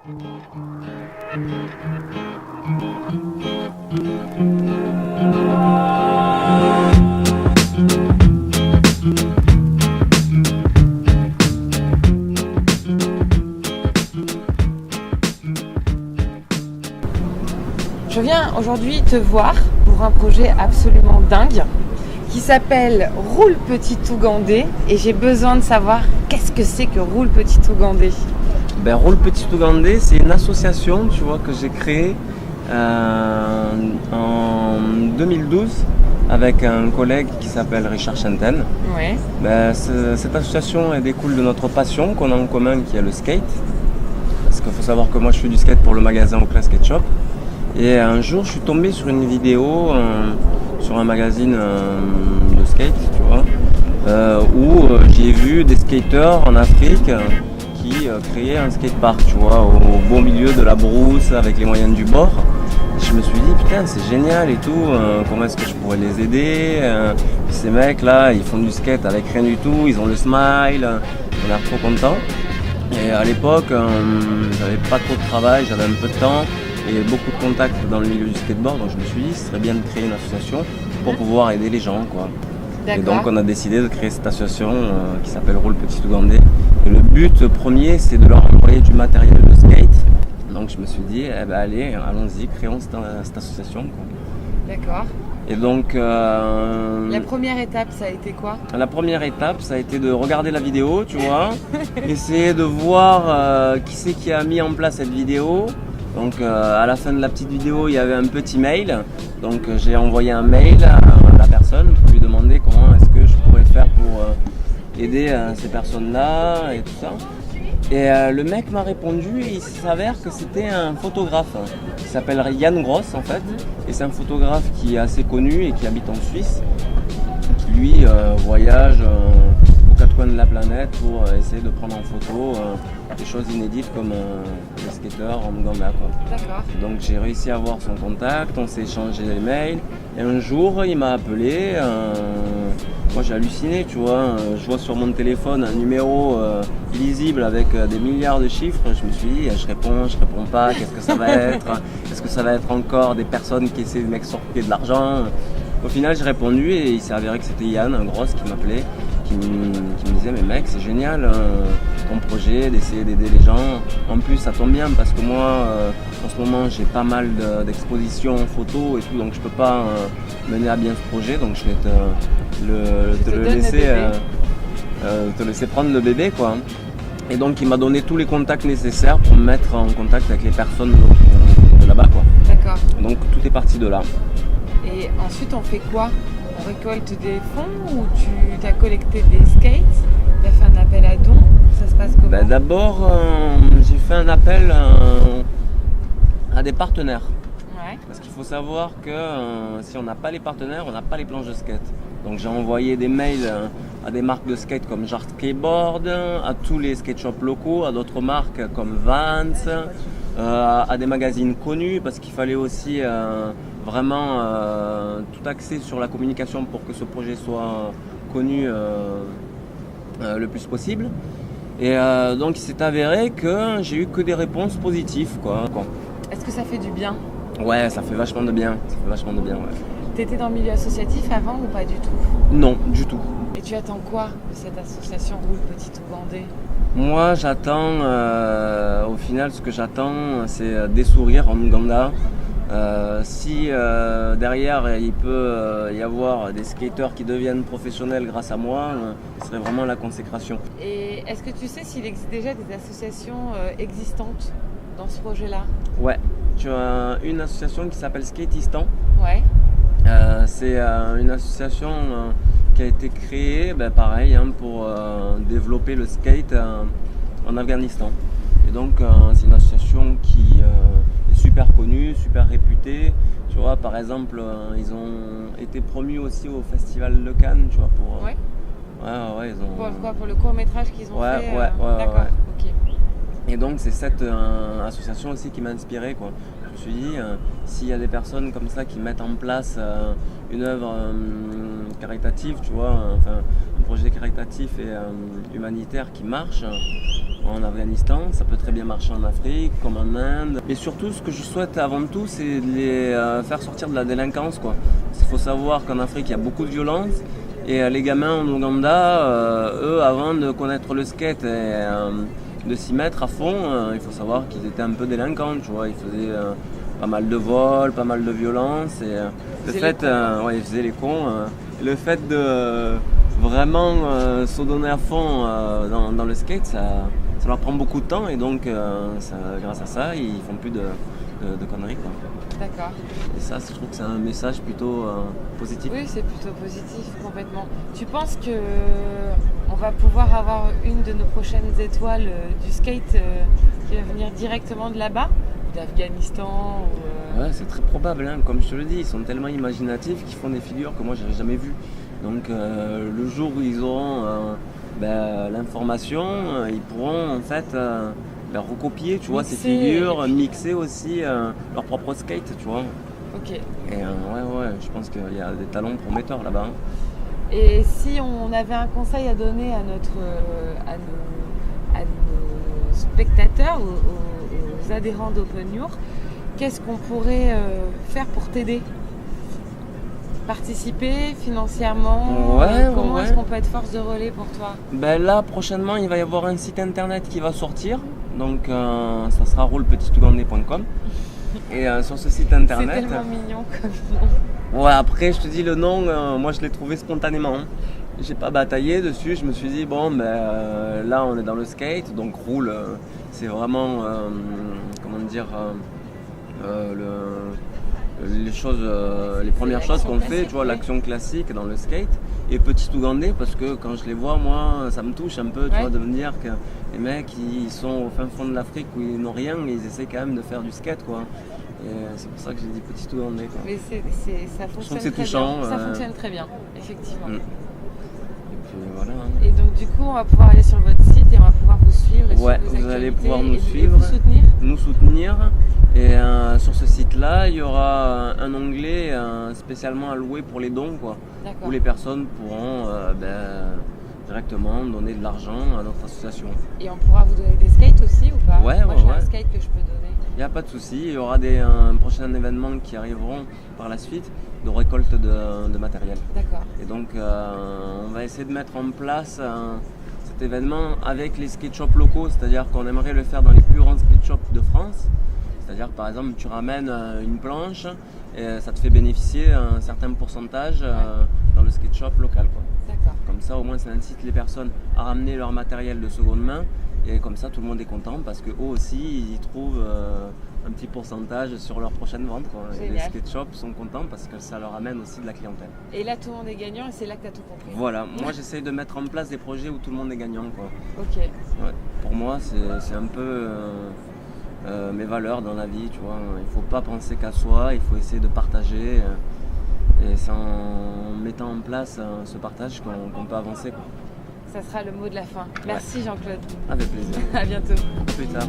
Je viens aujourd'hui te voir pour un projet absolument dingue qui s'appelle Roule Petit Ougandais et j'ai besoin de savoir qu'est-ce que c'est que Roule Petit Ougandais. Roule Petit Ougandais, c'est une association, tu vois, que j'ai créée en 2012 avec un collègue qui s'appelle Richard Chenten. Ouais. Cette association elle découle de notre passion qu'on a en commun qui est le skate. Parce qu'il faut savoir que moi je fais du skate pour le magasin Oakland Skate Shop. Et un jour je suis tombé sur une vidéo sur un magazine de skate, tu vois, où j'ai vu des skateurs en Afrique qui créaient un skatepark, tu vois, au beau milieu de la brousse avec les moyens du bord. Et je me suis dit putain c'est génial et tout, comment est-ce que je pourrais les aider, ces mecs là ils font du skate avec rien du tout, ils ont le smile, on a l'air trop contents. Et à l'époque j'avais pas trop de travail, j'avais un peu de temps et beaucoup de contacts dans le milieu du skateboard, donc je me suis dit ce serait bien de créer une association pour pouvoir aider les gens, quoi. Et donc on a décidé de créer cette association qui s'appelle Roule Petit Ougandais. Et le but premier c'est de leur envoyer du matériel de skate. Donc je me suis dit allez, allons-y, créons cette association, quoi. D'accord. Et donc la première étape ça a été quoi? La première étape ça a été de regarder la vidéo, tu vois, essayer de voir qui c'est qui a mis en place cette vidéo. Donc à la fin de la petite vidéo il y avait un petit mail, donc j'ai envoyé un mail à la personne pour lui demander comment est-ce que je pourrais faire pour aider ces personnes-là et tout ça. Et le mec m'a répondu et il s'avère que c'était un photographe qui s'appelle Yann Gross en fait, et c'est un photographe qui est assez connu et qui habite en Suisse, qui lui voyage aux quatre coins de la planète pour essayer de prendre en photo des choses inédites comme les skateurs en Ouganda, quoi. D'accord. Donc j'ai réussi à avoir son contact, on s'est échangé les mails et un jour il m'a appelé. Moi j'ai halluciné, tu vois, je vois sur mon téléphone un numéro illisible avec des milliards de chiffres. Je me suis dit je réponds pas, qu'est-ce que ça va être? Est-ce que ça va être encore des personnes qui essaient de m'extorquer de l'argent? Au final j'ai répondu et il s'est avéré que c'était Yann, un gros, qui m'appelait, qui me disait mais mec c'est génial ton projet d'essayer d'aider les gens. En plus ça tombe bien parce que moi en ce moment j'ai pas mal d'expositions photos et tout, donc je peux pas mener à bien ce projet, donc je vais te laisser prendre le bébé, quoi. Et donc il m'a donné tous les contacts nécessaires pour me mettre en contact avec les personnes de là-bas, quoi. D'accord. Donc tout est parti de là. Et ensuite on fait quoi? On récolte des fonds ou tu as collecté des skates? Tu as fait un appel à dons? Ça se passe comment? D'abord j'ai fait un appel à des partenaires. Ouais. Parce qu'il faut savoir que si on n'a pas les partenaires, on n'a pas les planches de skate. Donc j'ai envoyé des mails à des marques de skate comme Jart Skateboard, à tous les skate shops locaux, à d'autres marques comme Vans, à des magazines connus, parce qu'il fallait aussi vraiment tout axer sur la communication pour que ce projet soit connu le plus possible. Et donc il s'est avéré que j'ai eu que des réponses positives, quoi. Est-ce que ça fait du bien? Ouais, ça fait vachement de bien. Ouais. T'étais dans le milieu associatif avant ou pas du tout? Non, du tout. Et tu attends quoi de cette association Roule Petit Ougandais? Moi, j'attends, au final, ce que j'attends, c'est des sourires en Ouganda. Si derrière, il peut y avoir des skateurs qui deviennent professionnels grâce à moi, ce serait vraiment la consécration. Et est-ce que tu sais s'il existe déjà des associations existantes dans ce projet-là? Ouais, tu as une association qui s'appelle Skateistan. Ouais. C'est une association qui a été créée, pareil, pour développer le skate en Afghanistan. Et donc c'est une association qui est super connue, super réputée. Tu vois, par exemple, ils ont été promus aussi au Festival de Cannes, tu vois, pour... Ouais. Ouais, ils ont... Pour quoi? Pour le court-métrage qu'ils ont fait? Ouais. D'accord, ok. Et donc c'est cette association aussi qui m'a inspiré, quoi. Je me suis dit, s'il y a des personnes comme ça qui mettent en place une œuvre caritative, tu vois, un projets caritatifs et humanitaires qui marchent en Afghanistan. Ça peut très bien marcher en Afrique, comme en Inde. Et surtout, ce que je souhaite avant tout, c'est de les faire sortir de la délinquance, quoi. Il faut savoir qu'en Afrique, il y a beaucoup de violence. Et les gamins en Ouganda, eux, avant de connaître le skate et de s'y mettre à fond, il faut savoir qu'ils étaient un peu délinquants, tu vois. Ils faisaient pas mal de vols, pas mal de violence. Et le fait, ils faisaient les cons. Le fait de vraiment se donner à fond dans le skate, ça leur prend beaucoup de temps. Et donc, grâce à ça, ils font plus de conneries, quoi. D'accord. Et ça, je trouve que c'est un message plutôt positif. Oui, c'est plutôt positif, complètement. Tu penses que on va pouvoir avoir une de nos prochaines étoiles du skate qui va venir directement de là-bas, d'Afghanistan Ouais, c'est très probable, hein. Comme je te le dis, ils sont tellement imaginatifs qu'ils font des figures que moi, j'avais jamais vues. Donc, le jour où ils auront l'information, ils pourront en fait recopier, tu vois, ces figures, mixer aussi leur propre skate, tu vois. Ok. Et je pense qu'il y a des talents prometteurs là-bas. Et si on avait un conseil à donner à nos spectateurs, aux adhérents d'Open Your, qu'est-ce qu'on pourrait faire pour t'aider ? Participer financièrement, comment est-ce qu'on peut être force de relais pour toi ? Là, prochainement, il va y avoir un site internet qui va sortir. Donc, ça sera roulepetitougandais.com. Et sur ce site internet... C'est tellement mignon comme nom. Ouais, après, je te dis le nom, moi, je l'ai trouvé spontanément. J'ai pas bataillé dessus. Je me suis dit, là, on est dans le skate. Donc, roule, c'est vraiment, les premières choses qu'on fait, tu vois, l'action classique dans le skate. Et Petit Ougandais, parce que quand je les vois, moi, ça me touche un peu, tu vois, de me dire que les mecs, ils sont au fin fond de l'Afrique où ils n'ont rien, mais ils essaient quand même de faire du skate, quoi. Et c'est pour ça que j'ai dit Petit Ougandais, quoi. Mais ça fonctionne très touchant, bien. Ça fonctionne très bien, effectivement. Et puis voilà. Et donc du coup, on va pouvoir aller sur votre site et on va pouvoir vous suivre. Et vous allez pouvoir nous suivre, nous soutenir. Et sur ce site-là, il y aura un onglet spécialement alloué pour les dons, quoi, où les personnes pourront directement donner de l'argent à notre association. Et on pourra vous donner des skates aussi ou pas ? Moi, j'ai un skate que je peux donner. Il n'y a pas de souci. Il y aura un prochain événement qui arriveront par la suite de récolte de matériel. D'accord. Et donc, on va essayer de mettre en place cet événement avec les skate shops locaux, c'est-à-dire qu'on aimerait le faire dans les plus grands skate shops de France. C'est-à-dire que par exemple, tu ramènes une planche et ça te fait bénéficier un certain pourcentage dans le skate shop local, quoi. D'accord. Comme ça, au moins, ça incite les personnes à ramener leur matériel de seconde main. Et comme ça, tout le monde est content parce qu'eux aussi, ils trouvent un petit pourcentage sur leur prochaine vente, quoi. Et les skate shops sont contents parce que ça leur amène aussi de la clientèle. Et là, tout le monde est gagnant et c'est là que tu as tout compris. Voilà, moi j'essaye de mettre en place des projets où tout le monde est gagnant, quoi. Ok. Ouais. Pour moi, c'est un peu mes valeurs dans la vie, tu vois. Il ne faut pas penser qu'à soi, il faut essayer de partager. Et c'est en mettant en place ce partage qu'on peut avancer, quoi. Ça sera le mot de la fin. Merci Jean-Claude. Avec plaisir. À bientôt. Plus tard.